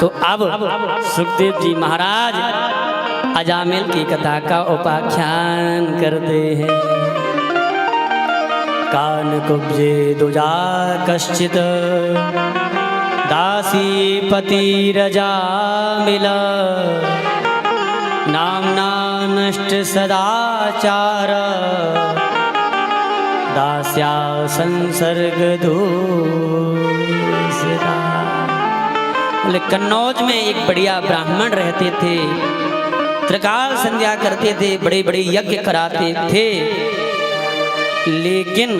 तो अब सुखदेव जी महाराज अजामिल की कथा का उपाख्यान करते हैं। कान कुब्जे दुजा कश्चित दासी पति रजा मिला नामना नष्ट सदाचार दास्या संसर्ग दूसरा। बोले कन्नौज में एक बढ़िया ब्राह्मण रहते थे, त्रिकाल संध्या करते थे, बड़े बड़े यज्ञ कराते थे, लेकिन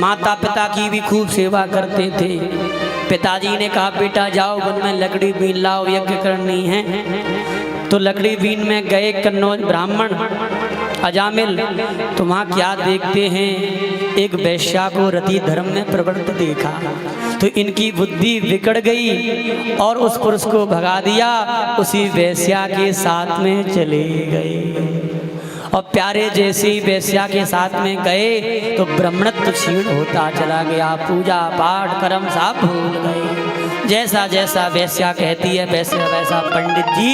माता पिता की भी खूब सेवा करते थे। पिताजी ने कहा बेटा जाओ वन में लकड़ी बीन लाओ, यज्ञ करनी है। तो लकड़ी बीन में गए कन्नौज ब्राह्मण अजामिल। तो वहाँ क्या देखते हैं, एक वैश्या को रति धर्म में प्रवृत्त देखा। तो इनकी बुद्धि बिगड़ गई और उस पुरुष को भगा दिया, उसी वैश्या के साथ में चले गए। और प्यारे जैसी वैश्या के साथ में गए तो ब्रह्मणत्व क्षीण होता चला गया, पूजा पाठ कर्म सब भूल गए। जैसा जैसा वैश्या कहती है वैसा वैसा पंडित जी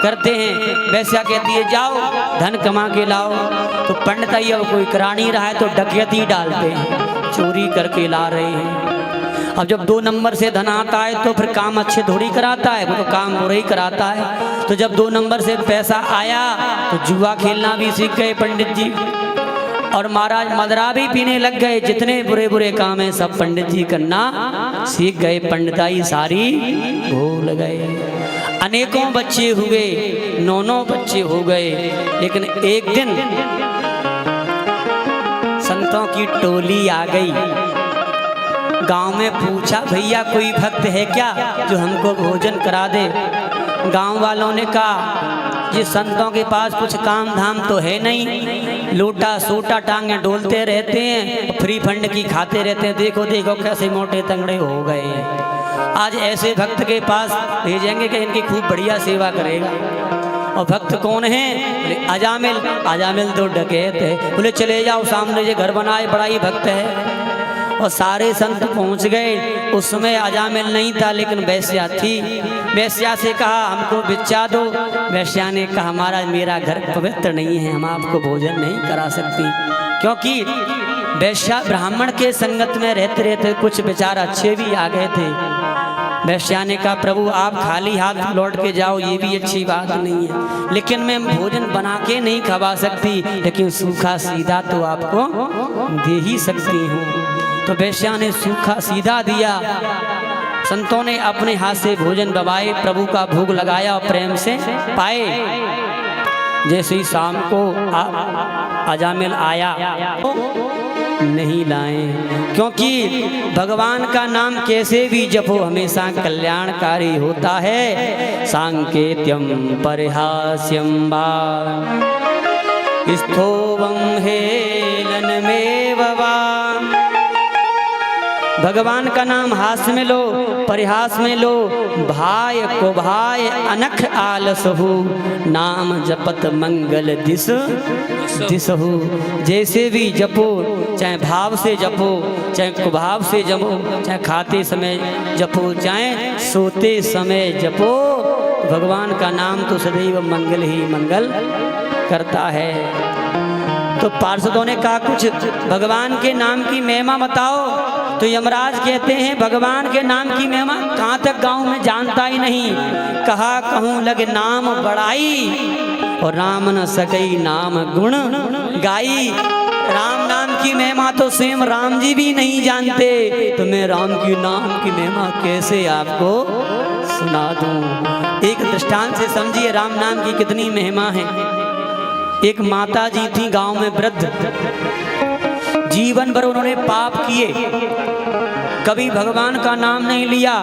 करते हैं। वैश्या कहती है जाओ धन कमा के लाओ, तो पंडित ही अब कोई करा नहीं रहा है तो डकैती डालते हैं, चोरी करके ला रहे हैं। अब जब 2 नंबर से धन आता है तो फिर काम अच्छे थोड़ी कराता है, वो तो काम बुरा ही कराता है। तो जब 2 नंबर से पैसा आया तो जुआ खेलना भी सीख गए पंडित जी, और महाराज मदरा भी पीने लग गए। जितने बुरे बुरे काम है सब पंडित जी करना सीख गए, पंडिताई सारी भूल गए। अनेकों बच्चे हुए, 9 बच्चे हो गए। लेकिन एक दिन संतों की टोली आ गई, गांव में पूछा भैया कोई भक्त है क्या जो हमको भोजन करा दे। गांव वालों ने कहा ये संतों के पास कुछ काम धाम तो है नहीं, लोटा सोटा टांगे डोलते रहते हैं, फ्री फंड की खाते रहते हैं, देखो देखो कैसे मोटे तंगड़े हो गए। आज ऐसे भक्त के पास भेजेंगे कि इनकी खूब बढ़िया सेवा करेगा। और भक्त कौन है? अजामिल। अजामिल तो डकैत है। बोले चले जाओ सामने ये घर बनाए, बड़ा ही भक्त है। और सारे संत पहुंच गए। उस समय अजामिल नहीं था लेकिन वैश्या थी। वैश्या से कहा हमको भिक्षा दो। वैश्या ने कहा महाराज मेरा घर पवित्र नहीं है, हम आपको भोजन नहीं करा सकती। क्योंकि वैश्या ब्राह्मण के संगत में रहते रहते कुछ विचार अच्छे भी आ गए थे। वैश्या ने कहा प्रभु आप खाली हाथ लौट के जाओ ये भी अच्छी बात नहीं है, लेकिन मैं भोजन बना के नहीं खवा सकती, लेकिन सूखा सीधा तो आपको दे ही सकती हूँ। तो वैश्या ने सूखा सीधा दिया। संतों ने अपने हाथ से भोजन दबाए, प्रभु का भोग लगाया और प्रेम से पाए। जैसे ही शाम को अजामिल आया नहीं लाए, क्योंकि भगवान का नाम कैसे भी जपो हमेशा कल्याणकारी होता है। सांकेत्यम परिहास्यम वा स्थोवं हेलनमेव वा। भगवान का नाम हास्य में लो, परिहास में लो। भाय को भाय अनख आलसहु, नाम जपत मंगल दिस दिसहु। जैसे भी जपो, चाहे भाव से जपो, चाहे कुभाव से जपो, चाहे खाते समय जपो, चाहे सोते समय जपो, भगवान का नाम तो सदैव मंगल ही मंगल करता है। तो पार्षदों ने कहा कुछ भगवान के नाम की महिमा बताओ। तो यमराज कहते हैं भगवान के नाम की महिमा कहाँ तक गांव में जानता ही नहीं। कहा कहूँ लगे नाम बड़ाई, और राम न सकई नाम गुण गाई। राम नाम की महिमा तो स्वयं राम जी भी नहीं जानते, तो मैं राम की नाम की महिमा कैसे आपको सुना दूं। एक दृष्टांत से समझिए राम नाम की कितनी महिमा है। एक माता जी थी गांव में वृद्ध, जीवन भर उन्होंने पाप किए, कभी भगवान का नाम नहीं लिया।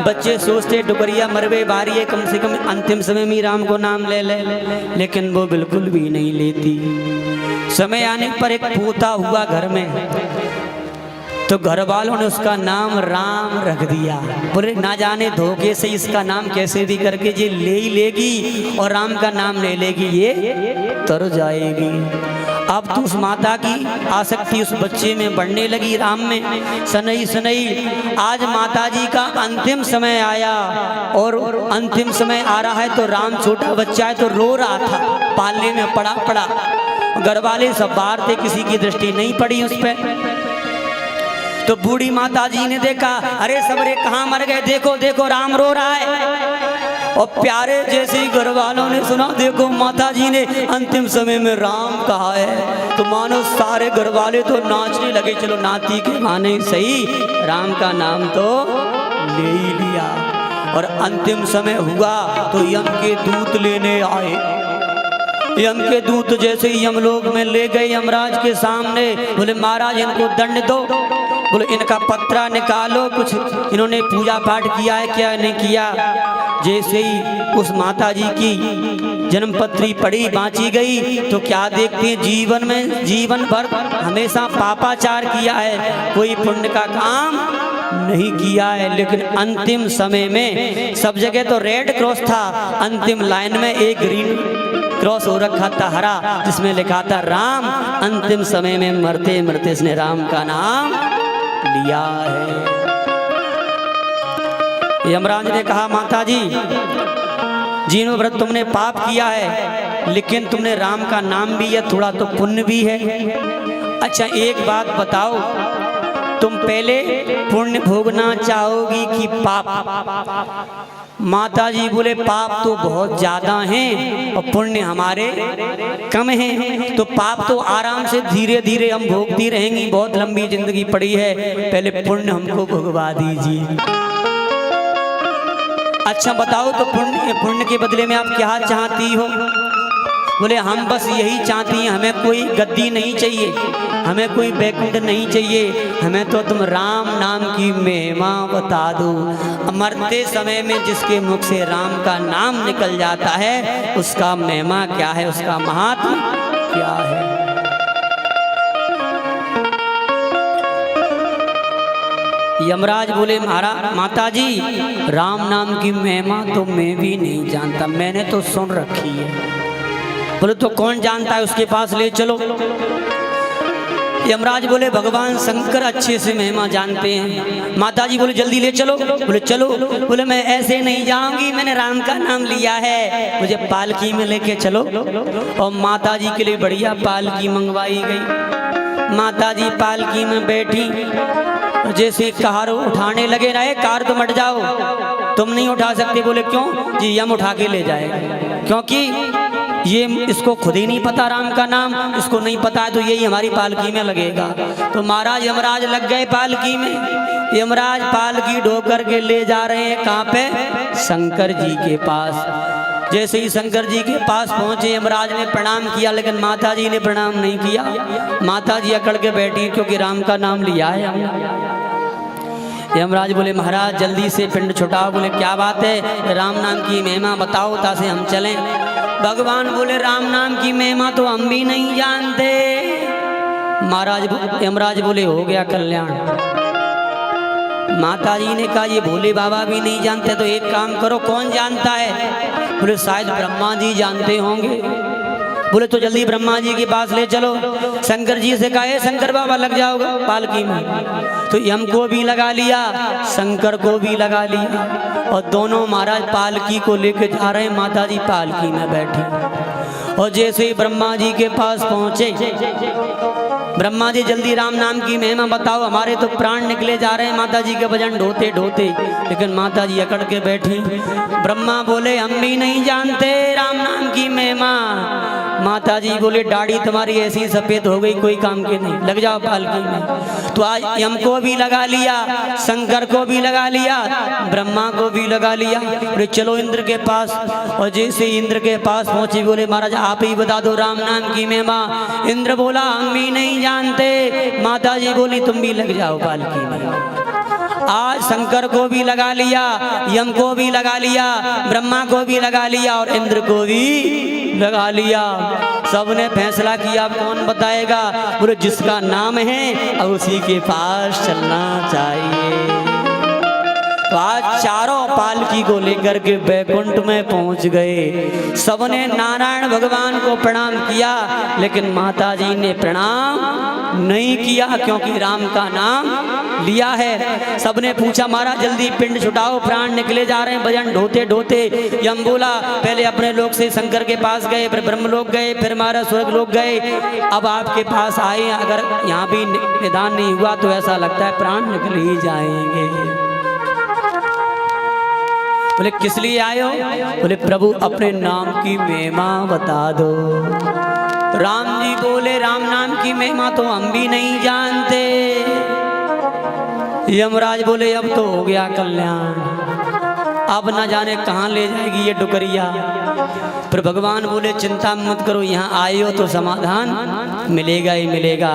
बच्चे सोचते डुगरिया मरवे बारी है, कम से कम अंतिम समय में राम को नाम ले ले, लेकिन वो बिल्कुल भी नहीं लेती। समय आने पर एक पोता हुआ घर में, तो घर वालों ने उसका नाम राम रख दिया। बोले ना जाने धोखे से इसका नाम कैसे भी करके ये ले ही लेगी और राम का नाम ले लेगी, ये तर जाएगी। अब तो उस माता की आसक्ति उस बच्चे में बढ़ने लगी, राम में। सनई सनई आज माता जी का अंतिम समय आया, और अंतिम समय आ रहा है तो राम छोटा बच्चा है तो रो रहा था, पालने में पड़ा। घर वाले सब बाहर थे, किसी की दृष्टि नहीं पड़ी उस पर। तो बूढ़ी माता जी ने देखा, अरे सबरे कहाँ मर गए, देखो देखो राम रो रहा है। और प्यारे जैसे ही घर वालों ने सुना, देखो माता जी ने अंतिम समय में राम कहा है, तो मानो सारे घर वाले तो नाचने लगे। चलो नाती के माने सही, राम का नाम तो ले ही लिया। और अंतिम समय हुआ तो यम के दूत लेने आए। यम के दूत जैसे ही यमलोक में ले गए यमराज के सामने, बोले महाराज इनको दंड दो, बोले इनका पत्रा निकालो, कुछ इन्होंने पूजा पाठ किया है क्या नहीं किया। जैसे ही उस माता जी की जन्मपत्री पड़ी, बाँची गई, तो क्या देखते हैं जीवन भर हमेशा पापाचार किया है, कोई पुण्य का काम नहीं किया है। लेकिन अंतिम समय में सब जगह तो रेड क्रॉस था, अंतिम लाइन में एक ग्रीन क्रॉस हो रखा था हरा, जिसमें लिखा था राम। अंतिम समय में मरते मरते इसने राम का नाम लिया है। यमराज ने कहा माता जी, जीनो व्रत तुमने पाप किया है, लेकिन तुमने राम का नाम भी है, थोड़ा तो पुण्य भी है। अच्छा एक बात बताओ, तुम पहले पुण्य भोगना चाहोगी कि पाप? माता जी बोले पाप तो बहुत ज्यादा हैं और पुण्य हमारे कम हैं, तो पाप तो आराम से धीरे धीरे हम भोगती रहेंगी, बहुत लंबी जिंदगी पड़ी है, पहले पुण्य हमको भोगवा दीजिए। अच्छा बताओ तो पुण्य के बदले में आप क्या चाहती हो? बोले हम बस यही चाहती हैं, हमें कोई गद्दी नहीं चाहिए, हमें कोई बैकुंठ नहीं चाहिए, हमें तो तुम राम नाम की महिमा बता दो। मरते समय में जिसके मुख से राम का नाम निकल जाता है, उसका महिमा क्या है, उसका महात्मा क्या है। यमराज बोले महाराज माता जी, राम नाम की महिमा तो मैं भी नहीं जानता, मैंने तो सुन रखी है। बोले तो कौन जानता है, उसके पास ले चलो। यमराज बोले भगवान शंकर अच्छे से महिमा जानते हैं। माता जी बोले जल्दी ले चलो। बोले चलो। बोले मैं ऐसे नहीं जाऊंगी, मैंने राम का नाम लिया है, मुझे पालकी में लेके चलो। और माता जी के लिए बढ़िया पालकी मंगवाई गई। माता जी पालकी में बैठी, जैसे कार उठाने लगे, रहे कार तो मट जाओ, तुम नहीं उठा सकते। बोले क्यों? जी यम उठा के ले जाएगा, क्योंकि ये इसको खुद ही नहीं पता राम का नाम, इसको नहीं पता है, तो यही हमारी पालकी में लगेगा। तो महाराज यमराज लग गए पालकी में। यमराज पालकी ढो करके ले जा रहे हैं, कहाँ पे? शंकर जी के पास। जैसे ही शंकर जी के पास पहुंचे, यमराज ने प्रणाम किया, लेकिन माता जी ने प्रणाम नहीं किया। माता जी अकड़ के बैठी, क्योंकि राम का नाम लिया है हमने। यमराज बोले महाराज जल्दी से पिंड छुटाओ। बोले क्या बात है, राम नाम की महिमा बताओ तासे हम चलें। भगवान बोले राम नाम की महिमा तो हम भी नहीं जानते। महाराज यमराज बोले हो गया कल्याण। माता जी ने कहा ये भोले बाबा भी नहीं जानते, तो एक काम करो, कौन जानता है? बोले शायद ब्रह्मा जी जानते होंगे। बोले तो जल्दी ब्रह्मा जी के पास ले चलो। शंकर जी से कहा शंकर बाबा लग जाओगे पालकी में, तो यम को भी लगा लिया, शंकर को भी लगा लिया, और दोनों महाराज पालकी को लेकर जा रहे हैं। माता जी पालकी में बैठी, और जैसे ही ब्रह्मा जी के पास पहुंचे, ब्रह्मा जी जल्दी राम नाम की महिमा बताओ, हमारे तो प्राण निकले जा रहे हैं माता जी के भजन ढोते ढोते। लेकिन माता जी अकड़ के बैठी। ब्रह्मा बोले हम भी नहीं जानते राम नाम की महिमा। माता जी बोले दाढ़ी तुम्हारी ऐसी सफेद हो गई, कोई काम की नहीं, लग जाओ पालकी में। तो आज यम को भी लगा लिया, शंकर को भी लगा लिया, ब्रह्मा को भी लगा लिया। बोले चलो इंद्र के पास। और जैसे इंद्र के पास पहुंचे, बोले महाराज आप ही बता दो राम नाम की महिमा। इंद्र बोला हम भी नहीं जानते। माता जी बोली तुम भी लग जाओ पालकी में। आज शंकर को भी लगा लिया, यम को भी लगा लिया, ब्रह्मा को भी लगा लिया, और इंद्र को भी लगा लिया। सबने फैसला किया कौन बताएगा? बोले जिसका नाम है अब उसी के पास चलना चाहिए। तो आज चारों पालकी को लेकर के बैकुंठ में पहुंच गए। सबने नारायण भगवान को प्रणाम किया, लेकिन माता जी ने प्रणाम नहीं किया, क्योंकि राम का नाम लिया है। सबने पूछा महाराज जल्दी पिंड छुटाओ, प्राण निकले जा रहे हैं। भजन ढोते ढोते यम बोला पहले अपने लोक से शंकर के पास गए, फिर ब्रह्म लोक गए, फिर हमारा स्वर्ग लोक गए, अब आपके पास आए। अगर यहाँ भी निदान नहीं हुआ तो ऐसा लगता है प्राण निकल ही जाएंगे। बोले किस लिए आए हो? बोले प्रभु अपने नाम की महिमा बता दो। राम जी बोले राम नाम की महिमा तो हम भी नहीं जानते। यमराज बोले अब तो हो गया कल्याण, अब ना जाने कहाँ ले जाएगी ये डुकरिया। फिर भगवान बोले चिंता मत करो, यहाँ आए हो तो समाधान मिलेगा ही मिलेगा।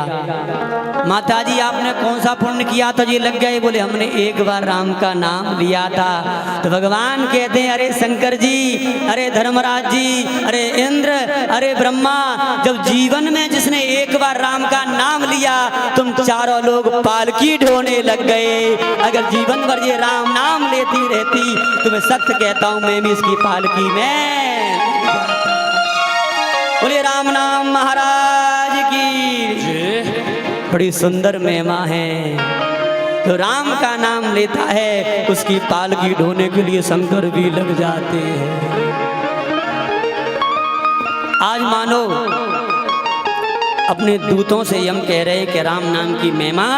माता जी आपने कौन सा पुण्य किया तो ये लग गए? बोले हमने एक बार राम का नाम लिया था। तो भगवान कहते हैं अरे शंकर जी, अरे धर्मराज जी, अरे इंद्र, अरे ब्रह्मा, जब जीवन में जिसने एक बार राम का नाम लिया तुम चारों लोग पालकी ढोने लग गए। अगर जीवन भर ये राम नाम लेती रहती तो मैं सख्त कहता हूं मैं भी इसकी पालकी में। बोले राम नाम महाराज की। बड़ी सुंदर महिमा है। तो राम का नाम लेता है उसकी पालकी ढोने के लिए शंकर भी लग जाते हैं। आज मानो अपने दूतों से यम कह रहे कि राम नाम की महिमा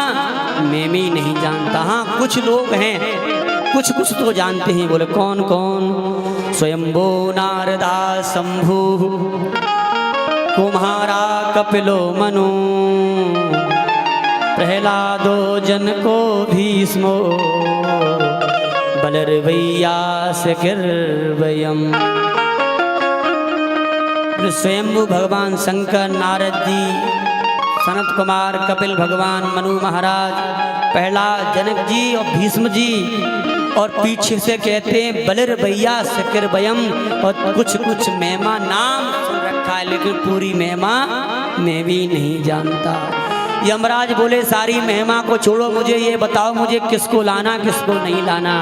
मैं भी नहीं जानता। हाँ कुछ लोग हैं, कुछ कुछ तो जानते हैं। बोले कौन कौन? स्वयंभो नारदा शंभु कुम्हारा कपिलो मनु प्रहलादो जनको भीष्मो बलर्वैयास किर्वयम्। स्वयंभु भगवान शंकर, नारद जी, सनत कुमार, कपिल भगवान, मनु महाराज, प्रहलाद, जनक जी और भीष्म जी, और पीछे से कहते हैं बलर भैया शकर बयम। और कुछ कुछ महिमा नाम सुन रखा है लेकिन पूरी महिमा मैं भी नहीं जानता। यमराज बोले सारी महिमा को छोड़ो, मुझे ये बताओ मुझे किसको लाना किसको नहीं लाना।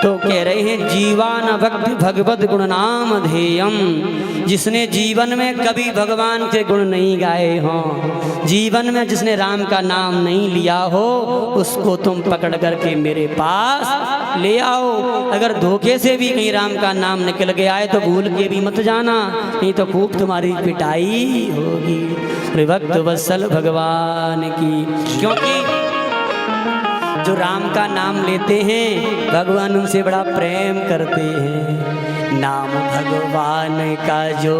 तो कह रहे हैं जीवान भक्ति भगवत गुण नाम ध्येयम। जिसने जीवन में कभी भगवान के गुण नहीं गाए हों, जीवन में जिसने राम का नाम नहीं लिया हो, उसको तुम पकड़ करके मेरे पास ले आओ। अगर धोखे से भी कहीं राम का नाम निकल गया है तो भूल के भी मत जाना, नहीं तो खूब तुम्हारी पिटाई होगी। भक्त वत्सल भगवान की। क्योंकि जो राम का नाम लेते हैं भगवान उनसे बड़ा प्रेम करते हैं। नाम भगवान का जो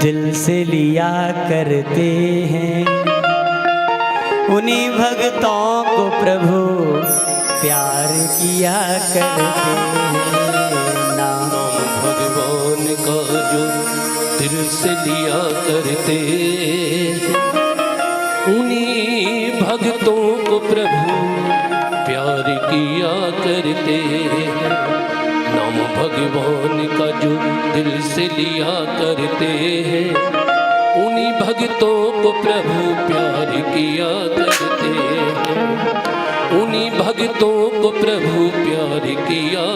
दिल से लिया करते हैं, उन्हीं भक्तों को प्रभु प्यार किया करते हैं। नाम भगवान का जो दिल से लिया करते, उन्हीं भक्तों को प्रभु प्यार किया करते हैं। नाम भगवान का जो दिल से लिया करते हैं, उन्हीं भक्तों को प्रभु प्यार किया करते हैं। उन्हीं भक्तों को प्रभु प्यार किया